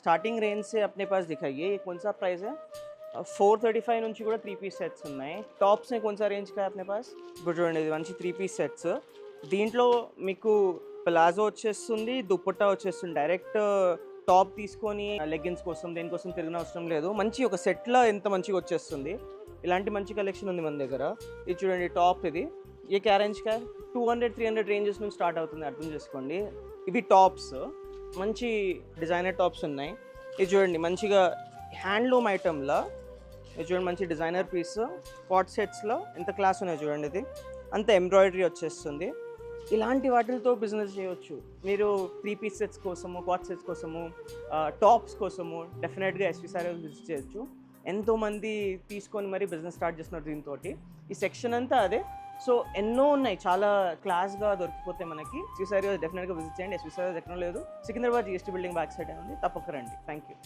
Starting range से अपने पास दिखाइए, ये कौन सा प्राइस है? 435 నుంచి కూడా 3 పీస్ సెట్స్ ఉన్నాయి. టాప్స్ में कौन सा रेंज का है अपने पास? ఇప్పుడు చూడండి, ఇది మంచి 3 పీస్ సెట్స్. దీంట్లో మీకు ప్లాజో వచ్చేస్తుంది, దుప్పట్టా వచ్చేస్తుంది. డైరెక్ట్ టాప్ తీసుకొని లెగ్గిన్స్ కోసం దేనికోసం తిరిగిన అవసరం లేదు. మంచి ఒక సెట్లో ఎంత మంచిగా వచ్చేస్తుంది. ఇలాంటి మంచి కలెక్షన్ ఉంది మన దగ్గర. ఇది చూడండి టాప్, ఇది ఏ క్యా రేంజ్ కా 200-300 రేంజెస్ నుంచి స్టార్ట్ అవుతుంది, అర్థం చేసుకోండి. ఇవి టాప్స్, మంచి డిజైనర్ టాప్స్ ఉన్నాయి. ఇది చూడండి మంచిగా హ్యాండ్లూమ్ ఐటమ్లో, ఇది చూడండి మంచి డిజైనర్ పీస్. కాట్ సెట్స్లో ఎంత క్లాస్ ఉన్నాయి చూడండి. ఇది అంత ఎంబ్రాయిడరీ వచ్చేస్తుంది. ఇలాంటి వాటితో బిజినెస్ చేయవచ్చు మీరు. 3 పీస్ సెట్స్ కోసము, కాట్ సెట్స్ కోసము, టాప్స్ కోసము డెఫినెట్గా ఎస్వి సారీస్ విజిట్ చేయొచ్చు. ఎంతోమంది తీసుకొని మరీ బిజినెస్ స్టార్ట్ చేస్తున్నారు దీంతో. ఈ సెక్షన్ అంతా అదే. సో ఎన్నో ఉన్నాయి, చాలా క్లాస్గా దొరికిపోతే మనకి. ఎస్వి సారీస్ డెఫినెట్గా విజిట్ చేయండి. ఎస్వి సారీస్ ఎక్కడ లేదు, Secunderabad GST building back side ఉంది. తప్పక రండి. Thank you.